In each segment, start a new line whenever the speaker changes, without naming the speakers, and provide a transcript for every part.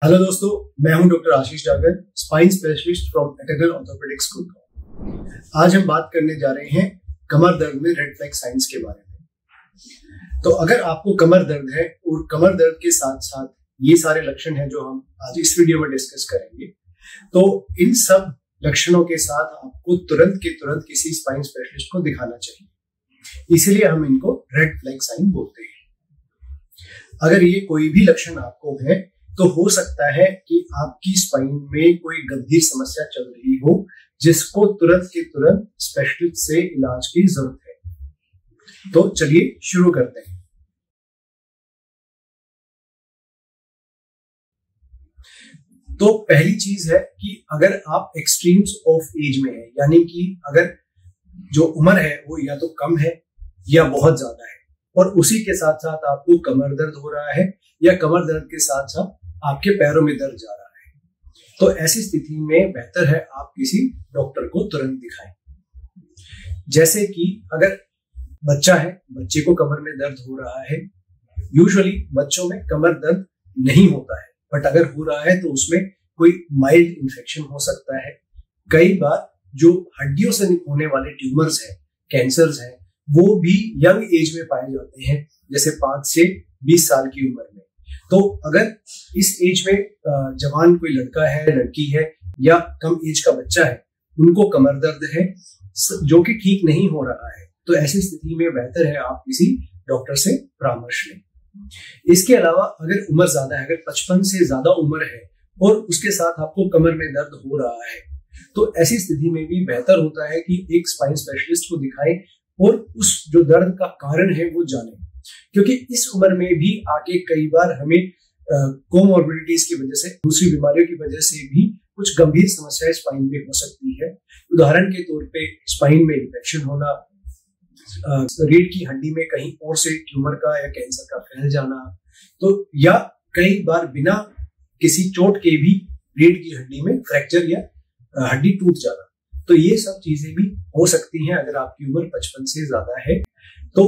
Hello दोस्तों, मैं हूं doctor Ashish Dagar, spine specialist from eternal orthopaedics Gurgaon. आज हम बात करने जा रहे हैं कमर दर्द में रेड फ्लैग साइंस के बारे में। तो अगर आपको कमर दर्द है और कमर दर्द के साथ साथ ये सारे लक्षण हैं जो हम आज इस वीडियो में डिस्कस करेंगे, तो इन सब लक्षणों के साथ आपको तुरंत के तुरंत किसी स्पाइन स्पेशलिस्ट को दिखाना चाहिए। इसीलिए हम इनको रेड फ्लैग साइन बोलते हैं। अगर ये कोई भी लक्षण आपको है तो हो सकता है कि आपकी स्पाइन में कोई गंभीर समस्या चल रही हो जिसको तुरंत के तुरंत स्पेशलिस्ट से इलाज की जरूरत है। तो चलिए शुरू करते हैं। तो पहली चीज है कि अगर आप एक्सट्रीम्स ऑफ एज में है, यानी कि अगर जो उम्र है वो या तो कम है या बहुत ज्यादा है और उसी के साथ साथ आपको कमर दर्द हो रहा है या कमर दर्द के साथ साथ आपके पैरों में दर्द जा रहा है, तो ऐसी स्थिति में बेहतर है आप किसी डॉक्टर को तुरंत दिखाएं। जैसे कि अगर बच्चा है, बच्चे को कमर में दर्द हो रहा है, यूजुअली बच्चों में कमर दर्द नहीं होता है, बट अगर हो रहा है तो उसमें कोई माइल्ड इन्फेक्शन हो सकता है। कई बार जो हड्डियों से होने वाले ट्यूमर्स हैं, कैंसर्स हैं, वो भी यंग एज में पाए जाते हैं, जैसे 5 से 20 साल की उम्र में। तो अगर इस एज में जवान कोई लड़का है, लड़की है या कम एज का बच्चा है, उनको कमर दर्द है जो कि ठीक नहीं हो रहा है, तो ऐसी स्थिति में बेहतर है आप किसी डॉक्टर से परामर्श लें। इसके अलावा अगर उम्र ज्यादा है, अगर 55 से ज्यादा उम्र है और उसके साथ आपको कमर में दर्द हो रहा है, तो ऐसी स्थिति में भी बेहतर होता है कि एक स्पाइन स्पेशलिस्ट को दिखाएं और उस जो दर्द का कारण है वो जानें, क्योंकि इस उम्र में भी आके कई बार हमें कोमॉर्बिडिटीज की वजह से, दूसरी बीमारियों की वजह से भी कुछ गंभीर समस्याएं स्पाइन में हो सकती है। उदाहरण के तौर पे स्पाइन में इन्फेक्शन होना, रीढ़ की हड्डी में कहीं और से ट्यूमर का या कैंसर का फैल जाना, तो या कई बार बिना किसी चोट के भी रीढ़ की हड्डी में फ्रैक्चर या हड्डी टूट जाना, तो ये सब चीजें भी हो सकती हैं अगर आपकी उम्र 55 से ज्यादा है। तो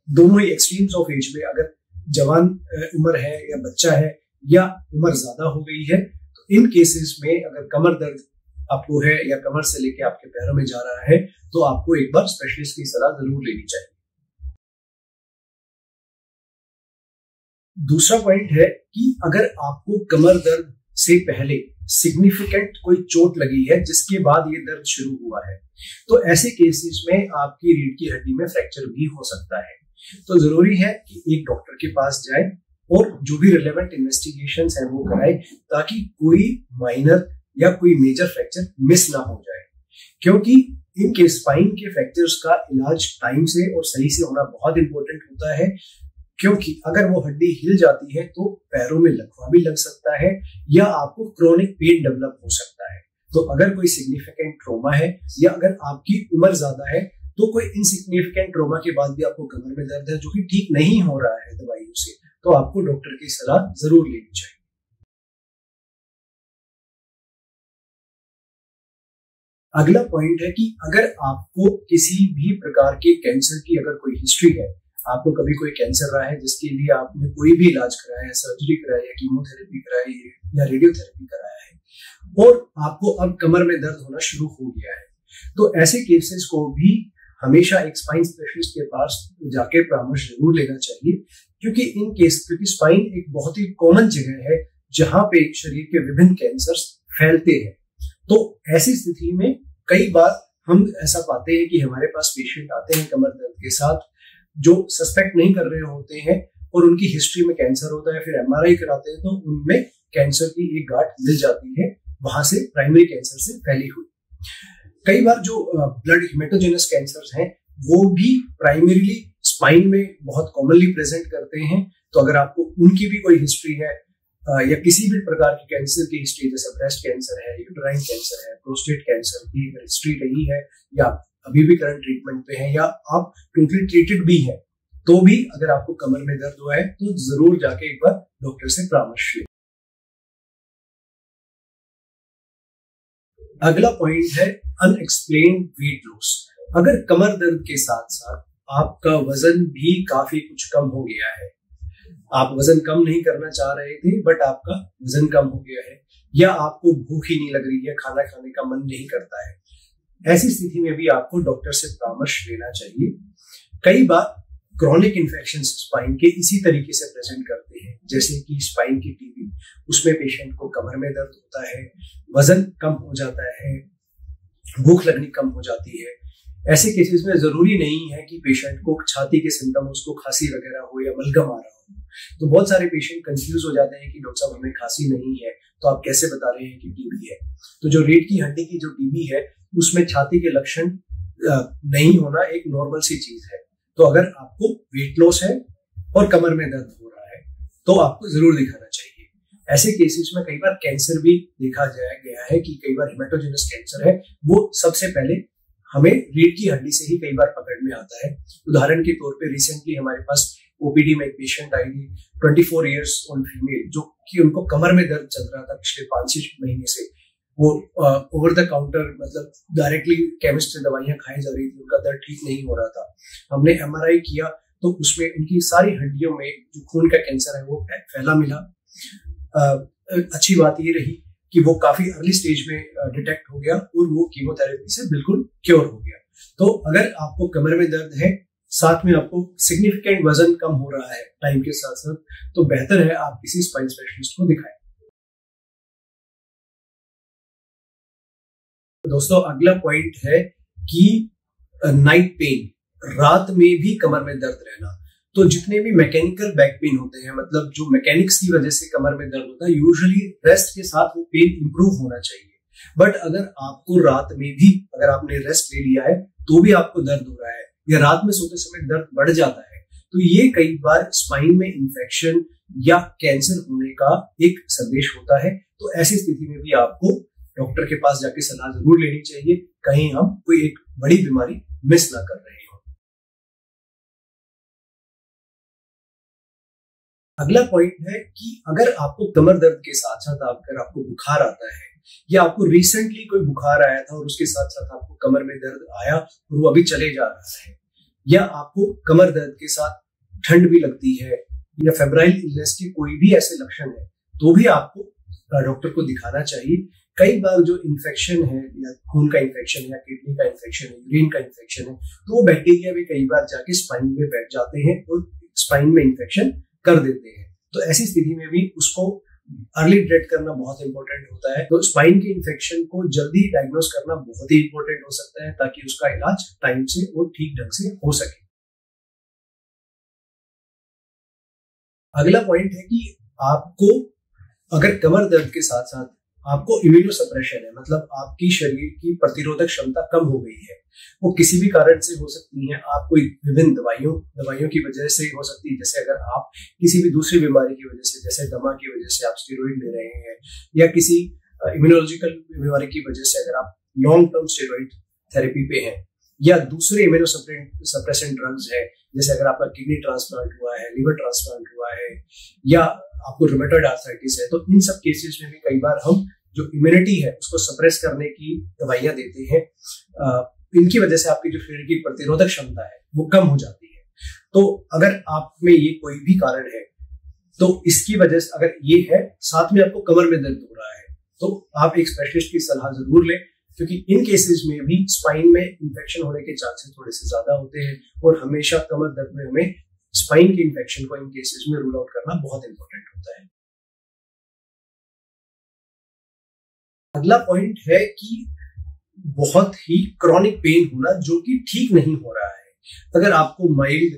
दोनों ही एक्सट्रीम्स ऑफ एज में, अगर जवान उम्र है या बच्चा है या उम्र ज्यादा हो गई है, तो इन केसेस में अगर कमर दर्द आपको है या कमर से लेके आपके पैरों में जा रहा है, तो आपको एक बार स्पेशलिस्ट की सलाह जरूर लेनी चाहिए। दूसरा पॉइंट है कि अगर आपको कमर दर्द से पहले सिग्निफिकेंट कोई चोट लगी है जिसके बाद ये दर्द शुरू हुआ है, तो ऐसे केसेस में आपकी रीढ़ की हड्डी में फ्रैक्चर भी हो सकता है। तो जरूरी है कि एक डॉक्टर के पास जाए और जो भी रिलेवेंट इन्वेस्टिगेशंस हैं वो कराए, ताकि कोई माइनर या कोई मेजर फ्रैक्चर मिस ना हो जाए, क्योंकि इनके स्पाइन के फ्रैक्चर्स का इलाज टाइम से और सही से होना बहुत इंपॉर्टेंट होता है, क्योंकि अगर वो हड्डी हिल जाती है तो पैरों में लकवा भी लग सकता है या आपको क्रोनिक पेन डेवलप हो सकता है। तो अगर कोई सिग्निफिकेंट ट्रॉमा है या अगर आपकी उम्र ज्यादा है, तो कोई इनसिग्निफिकेंट ट्रॉमा के बाद भी आपको कमर में दर्द है जो कि ठीक नहीं हो रहा है दवाइयों से, तो आपको डॉक्टर की सलाह जरूर लेनी चाहिए। अगला पॉइंट है कि अगर आपको किसी भी प्रकार के कैंसर की अगर कोई हिस्ट्री है, आपको कभी कोई कैंसर रहा है जिसके लिए आपने कोई भी इलाज कराया है, सर्जरी कराई है, कीमोथेरेपी कराई है या रेडियोथेरेपी कराया है, और आपको अब कमर में दर्द होना शुरू हो गया है, तो ऐसे केसेस को भी हमेशा एक स्पाइन स्पेशलिस्ट के पास जाके परामर्श जरूर लेना चाहिए, क्योंकि स्पाइन एक बहुत ही कॉमन जगह है जहां पे शरीर के विभिन्न कैंसर्स फैलते हैं। तो ऐसी स्थिति में कई बार हम ऐसा पाते हैं कि हमारे पास पेशेंट आते हैं कमर दर्द के साथ जो सस्पेक्ट नहीं कर रहे होते हैं और उनकी हिस्ट्री में कैंसर होता है, फिर एमआरआई कराते हैं तो उनमें कैंसर की एक गांठ मिल जाती है, वहां से प्राइमरी कैंसर से फैली हुई। कई बार जो ब्लड हेमेटोजेनस कैंसर्स हैं वो भी प्राइमरीली स्पाइन में बहुत कॉमनली प्रेजेंट करते हैं, तो अगर आपको उनकी भी कोई हिस्ट्री है या किसी भी प्रकार की कैंसर की हिस्ट्री, जैसे ब्रेस्ट कैंसर है, यूटेराइन कैंसर है, प्रोस्टेट कैंसर की अगर हिस्ट्री रही है या अभी भी करंट ट्रीटमेंट पे है या आप टोटली ट्रीटेड भी है, तो भी अगर आपको कमर में दर्द हुआ है तो जरूर जाके एक बार डॉक्टर से परामर्श लें। अगला पॉइंट है अनएक्सप्लेन्ड वेट लॉस। अगर कमर दर्द के साथ साथ आपका वजन भी काफी कुछ कम हो गया है, आप वजन कम नहीं करना चाह रहे थे बट आपका वजन कम हो गया है, या आपको भूख ही नहीं लग रही है, खाना खाने का मन नहीं करता है, ऐसी स्थिति में भी आपको डॉक्टर से परामर्श लेना चाहिए। कई बार क्रॉनिक इन्फेक्शन स्पाइन के इसी तरीके से प्रेजेंट करते हैं, जैसे कि स्पाइन की टीबी, उसमें पेशेंट को कमर में दर्द होता है, वजन कम हो जाता है, भूख लगनी कम हो जाती है। ऐसे केसेस में जरूरी नहीं है कि पेशेंट को छाती के सिम्टम, उसको खांसी वगैरह हो या बलगम आ रहा हो। तो बहुत सारे पेशेंट कंफ्यूज हो जाते हैं कि डॉक्टर साहब हमें खांसी नहीं है तो आप कैसे बता रहे हैं कि टीबी है। तो जो रीढ़ की हड्डी की जो टीबी है उसमें छाती के लक्षण नहीं होना एक नॉर्मल सी चीज है। तो अगर आपको वेट लॉस है और कमर में दर्द हो रहा है तो आपको जरूर दिखाना चाहिए। ऐसे केसेस में कई बार कैंसर भी देखा गया है कि कई बार हेमेटोजेनस कैंसर है, वो सबसे पहले हमें रीढ़ की हड्डी से ही कई बार पकड़ में आता है। उदाहरण के तौर पे रिसेंटली हमारे पास ओपीडी में एक पेशेंट आई थी, 24 इयर्स ओल्ड फीमेल, जो कि उनको कमर में दर्द चल रहा था पिछले 5-6 महीने से। वो ओवर द काउंटर मतलब डायरेक्टली केमिस्ट से दवाइयां खाई जा रही थी, उनका दर्द ठीक नहीं हो रहा था। हमने एमआरआई किया तो उसमें उनकी सारी हड्डियों में जो खून का कैंसर है वो फैला मिला। अच्छी बात ये रही कि वो काफी अर्ली स्टेज में डिटेक्ट हो गया और वो कीमोथेरेपी से बिल्कुल क्योर हो गया। तो अगर आपको कमर में दर्द है, साथ में आपको सिग्निफिकेंट वजन कम हो रहा है टाइम के साथ साथ, तो बेहतर है आप किसी स्पाइन स्पेशलिस्ट को दिखाएं। दोस्तों अगला पॉइंट है कि नाइट पेन, रात में भी कमर में दर्द रहना। तो जितने भी मैकेनिकल बैक पेन होते हैं, मतलब जो मैकेनिक्स की वजह से कमर में दर्द होता है, यूजुअली रेस्ट के साथ वो पेन इंप्रूव होना चाहिए। बट अगर आपको रात में भी, अगर आपने रेस्ट ले लिया है तो भी आपको दर्द हो रहा है या रात में सोते समय दर्द बढ़ जाता है, तो ये कई बार स्पाइन में इंफेक्शन या कैंसर होने का एक संदेश होता है। तो ऐसी स्थिति में भी आपको डॉक्टर के पास जाके सलाह जरूर लेनी चाहिए, कहीं हम कोई एक बड़ी बीमारी मिस ना कर रहे हो। अगला पॉइंट है कि अगर आपको कमर दर्द के साथ साथ अगर आपको बुखार आता है या आपको रिसेंटली कोई बुखार आया था और उसके साथ साथ आपको कमर में दर्द आया और वो अभी चले जा रहा है, या आपको कमर दर्द के साथ ठंड भी लगती है या फेब्राइल इलनेस के कोई भी ऐसे लक्षण है, तो भी आपको डॉक्टर को दिखाना चाहिए। कई बार जो इन्फेक्शन है या खून का इन्फेक्शन या किडनी का इन्फेक्शन है, यूरिन का इन्फेक्शन है, तो वो बैक्टीरिया भी कई बार जाके स्पाइन में बैठ जाते हैं और स्पाइन में इन्फेक्शन कर देते हैं। तो ऐसी स्थिति में भी उसको अर्ली डिटेक्ट करना बहुत इंपॉर्टेंट होता है। तो स्पाइन के इन्फेक्शन को जल्दी डायग्नोस करना बहुत ही इंपॉर्टेंट हो सकता है ताकि उसका इलाज टाइम से और ठीक ढंग से हो सके। अगला पॉइंट है कि आपको अगर कमर दर्द के साथ साथ आपको इम्यूनो सप्रेशन है, मतलब आपकी शरीर की प्रतिरोधक क्षमता कम हो गई है, वो किसी भी कारण से हो सकती है। आप कोई विभिन्न दवाइयों की वजह से हो सकती है, जैसे अगर आप किसी भी दूसरी बीमारी की वजह से, जैसे दमा की वजह से आप स्टेरॉइड ले रहे हैं, या किसी इम्यूनोलॉजिकल बीमारी की वजह से अगर आप लॉन्ग टर्म स्टेरॉइड थेरेपी पे हैं, या दूसरे इम्यूनो सप्रेसेंट ड्रग्स है, जैसे अगर आपका किडनी ट्रांसप्लांट हुआ है, लिवर ट्रांसप्लांट हुआ है, या आपको रूमेटॉइड आर्थराइटिस है, तो इन सब केसेस में भी कई बार हम जो इम्यूनिटी है उसको सप्रेस करने की दवाइयां देते हैं। इनकी वजह से आपकी जो शरीर की प्रतिरोधक क्षमता है वो कम हो जाती है। तो अगर आप में ये कोई भी कारण है, तो इसकी वजह से अगर ये है, साथ में आपको कमर में दर्द हो रहा है, तो आप एक स्पेशलिस्ट की सलाह जरूर लें, क्योंकि इन केसेस में भी स्पाइन में इंफेक्शन होने के चांसेस थोड़े से ज्यादा होते हैं और हमेशा कमर दर्द में हमें स्पाइन के इंफेक्शन को इन केसेस में रूल आउट करना बहुत इंपॉर्टेंट होता है। अगला पॉइंट है कि बहुत ही क्रॉनिक पेन होना जो कि ठीक नहीं हो रहा है। अगर आपको माइल्ड,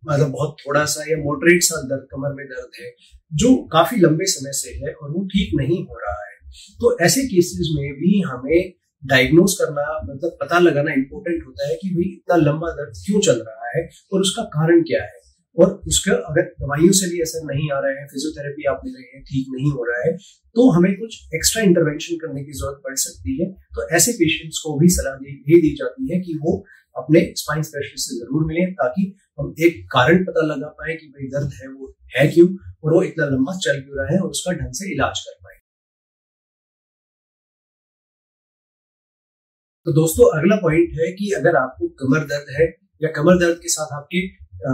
मतलब बहुत थोड़ा सा या मॉडरेट सा दर्द, कमर में दर्द है जो काफी लंबे समय से है और वो ठीक नहीं हो रहा है, तो ऐसे केसेस में भी हमें डायग्नोस करना, मतलब पता लगाना इंपॉर्टेंट होता है कि भाई इतना लंबा दर्द क्यों चल रहा है और उसका कारण क्या है। और उसका अगर दवाइयों से भी असर नहीं आ रहा है, फिजियोथेरेपी आप ले रहे हैं, ठीक नहीं हो रहा है, तो हमें कुछ एक्स्ट्रा इंटरवेंशन करने की जरूरत पड़ सकती है। तो ऐसे पेशेंट्स को भी सलाह ये दी जाती है कि वो अपने स्पाइन स्पेशलिस्ट से जरूर मिलें, ताकि हम एक कारण पता लगा पाए कि भाई दर्द है वो है क्यों और वो इतना लंबा चल क्यों रहा है, और उसका ढंग से इलाज कर पाए। तो दोस्तों अगला पॉइंट है कि अगर आपको कमर दर्द है या कमर दर्द के साथ आपके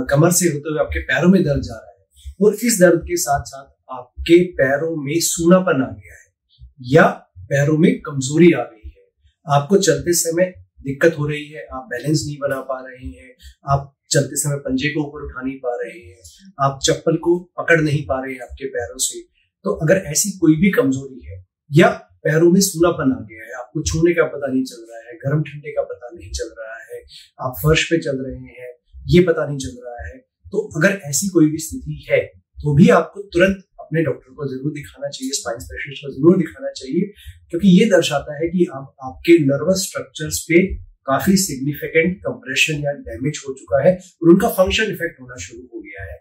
कमर से होते हुए आपके पैरों में दर्द जा रहा है, और इस दर्द के साथ साथ आपके पैरों में सूनापन आ गया है या पैरों में कमजोरी आ गई है, आपको चलते समय दिक्कत हो रही है, आप बैलेंस नहीं बना पा रहे हैं, आप चलते समय पंजे को ऊपर उठा नहीं पा रहे हैं, आप चप्पल को पकड़ नहीं पा रहे हैं आपके पैरों से, तो अगर ऐसी कोई भी कमजोरी है या पैरों में सूनापन आ गया है, आपको छूने का पता नहीं चल रहा है, गर्म ठंडे का पता नहीं चल रहा है, आप फर्श पे चल रहे हैं ये पता नहीं चल रहा है, तो अगर ऐसी कोई भी स्थिति है तो भी आपको तुरंत अपने डॉक्टर को जरूर दिखाना चाहिए, स्पाइन स्पेशलिस्ट को जरूर दिखाना चाहिए, क्योंकि ये दर्शाता है कि आपके नर्वस स्ट्रक्चर्स पे काफी सिग्निफिकेंट कंप्रेशन या डैमेज हो चुका है और उनका फंक्शन इफेक्ट होना शुरू हो गया है।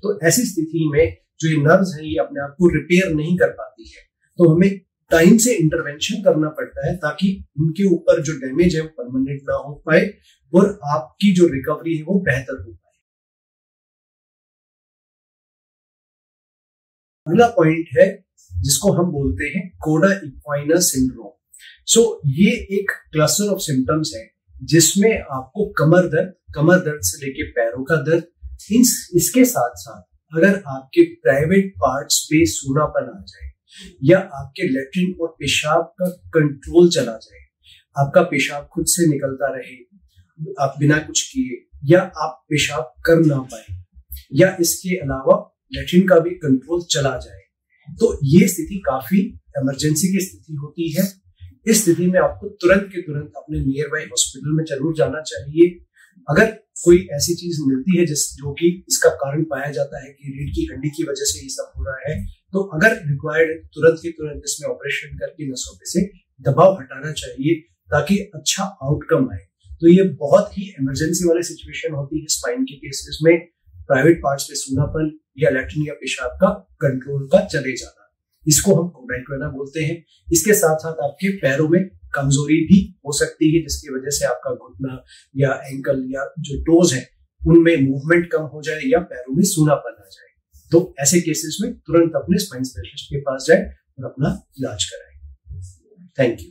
तो ऐसी स्थिति में जो ये नर्व्स हैं ये अपने आप को रिपेयर नहीं कर पाती है, तो हमें टाइम से इंटरवेंशन करना पड़ता है ताकि उनके ऊपर जो डैमेज है वो परमानेंट ना हो पाए और आपकी जो रिकवरी है वो बेहतर हो पाए। अगला पॉइंट है जिसको हम बोलते हैं कोडा इक्वाइना सिंड्रोम। ये एक क्लस्टर ऑफ सिम्टम्स है जिसमें आपको कमर दर्द से लेके पैरों का दर्द, इसके साथ साथ अगर आपके प्राइवेट पार्ट्स पे सूनापन आ जाए या आपके लेट्रिन और पेशाब का कंट्रोल चला जाए, आपका पेशाब खुद से निकलता रहे आप बिना कुछ किए, या आप पेशाब कर ना पाए, या इसके अलावा लेट्रिन का भी कंट्रोल चला जाए, तो ये स्थिति काफी इमरजेंसी की स्थिति होती है। इस स्थिति में आपको तुरंत के तुरंत अपने नियर बाय हॉस्पिटल में जरूर जाना चाहिए। अगर कोई ऐसी चीज मिलती है जो कि इसका कारण पाया जाता है कि रीढ़ की हड्डी की वजह से ये सब हो रहा है, तो अगर रिक्वायर्ड है तुरंत के तुरंत इसमें ऑपरेशन करके नसों पे से दबाव हटाना चाहिए ताकि अच्छा आउटकम आए। तो ये बहुत ही इमरजेंसी वाली सिचुएशन होती है स्पाइन के केसेस में, प्राइवेट पार्ट्स पे सूनापन या लैट्रिन या पेशाब का कंट्रोल का चले जाना, इसको हम कोडा इक्वाइना बोलते हैं। इसके साथ साथ आपके पैरों में कमजोरी भी हो सकती है जिसकी वजह से आपका घुटना या एंकल या जो टोज है उनमें मूवमेंट कम हो जाए या पैरों में सूनापन आ जाए। तो ऐसे केसेस में तुरंत अपने स्पाइन स्पेशलिस्ट के पास जाए और अपना इलाज कराएं। Thank you.